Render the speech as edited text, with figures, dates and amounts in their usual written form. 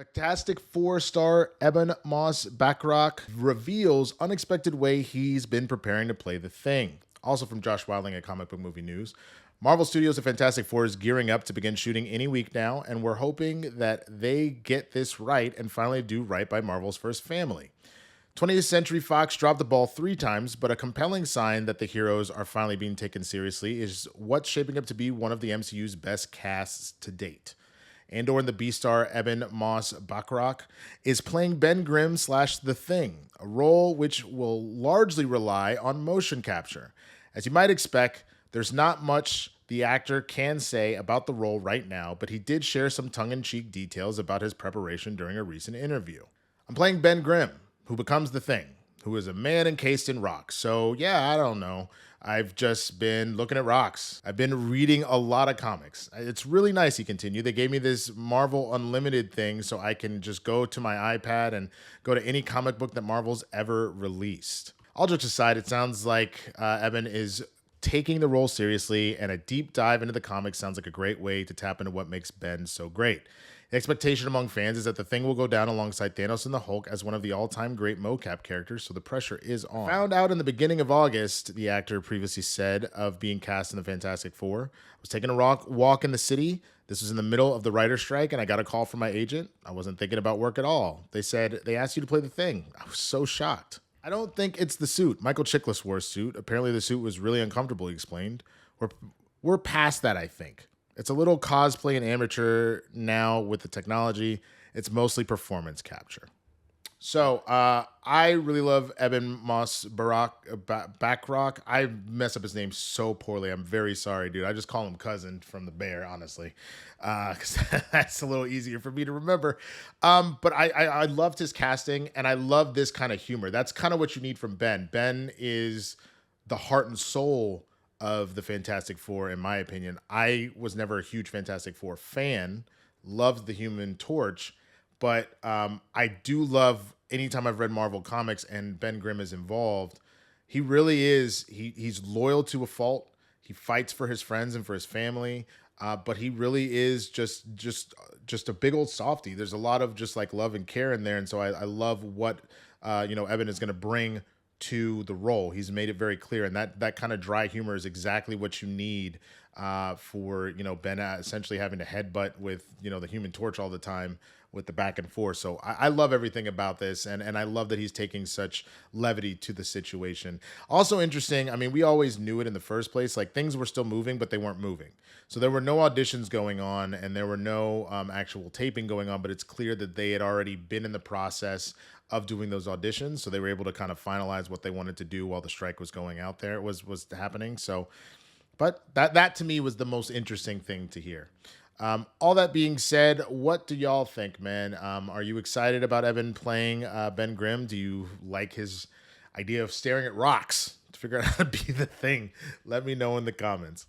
Fantastic Four star Ebon Ross-Bachrach reveals unexpected way he's been preparing to play the Thing. Also from Josh Wilding at Comic Book Movie News. Marvel Studios' The Fantastic Four is gearing up to begin shooting any week now, and we're hoping that they get this right and finally do right by Marvel's first family. 20th Century Fox dropped the ball 3 times, but a compelling sign that the heroes are finally being taken seriously is what's shaping up to be one of the MCU's best casts to date. Andor and the B-star Ebon Ross-Bachrach is playing Ben Grimm / The Thing, a role which will largely rely on motion capture. As you might expect, there's not much the actor can say about the role right now, but he did share some tongue-in-cheek details about his preparation during a recent interview. I'm playing Ben Grimm, who becomes the Thing, who is a man encased in rocks. So yeah, I don't know. I've just been looking at rocks. I've been reading a lot of comics. It's really nice, he continued. They gave me this Marvel Unlimited thing so I can just go to my iPad and go to any comic book that Marvel's ever released. All jokes aside, it sounds like Ebon is taking the role seriously, and a deep dive into the comics sounds like a great way to tap into what makes Ben so great. The expectation among fans is that the Thing will go down alongside Thanos and the Hulk as one of the all-time great mocap characters, so the pressure is on. Found out in the beginning of August, the actor previously said of being cast in the Fantastic Four. I was taking a walk in the city. This was in the middle of the writer's strike, and I got a call from my agent. I wasn't thinking about work at all. They said, they asked you to play the Thing. I was so shocked. I don't think it's the suit. Michael Chiklis wore a suit. Apparently the suit was really uncomfortable, he explained. We're past that, I think. It's a little cosplay and amateur now with the technology. It's mostly performance capture. So I really love Ebon Ross-Bachrach. I mess up his name so poorly. I'm very sorry, dude. I just call him Cousin from The Bear, honestly, because that's a little easier for me to remember. But I loved his casting, and I love this kind of humor. That's kind of what you need from Ben. Ben is the heart and soul of the Fantastic Four, in my opinion. I was never a huge Fantastic Four fan, loved the Human Torch, but I do love anytime I've read Marvel Comics and Ben Grimm is involved. He really is, he's loyal to a fault. He fights for his friends and for his family, but he really is just a big old softie. There's a lot of just like love and care in there, and so I love what Ebon is going to bring to the role. He's made it very clear, and that kind of dry humor is exactly what you need for Ben essentially having to headbutt with the Human Torch all the time with the back and forth. So I love everything about this, and I love that he's taking such levity to the situation. Also interesting, I mean, we always knew it in the first place, like things were still moving, but they weren't moving. So there were no auditions going on, and there were no actual taping going on, but it's clear that they had already been in the process of doing those auditions, so they were able to kind of finalize what they wanted to do while the strike was going out there, was happening. So, but that to me was the most interesting thing to hear. All that being said, what do y'all think, man? Are you excited about Ebon playing Ben Grimm? Do you like his idea of staring at rocks to figure out how to be the Thing? Let me know in the comments.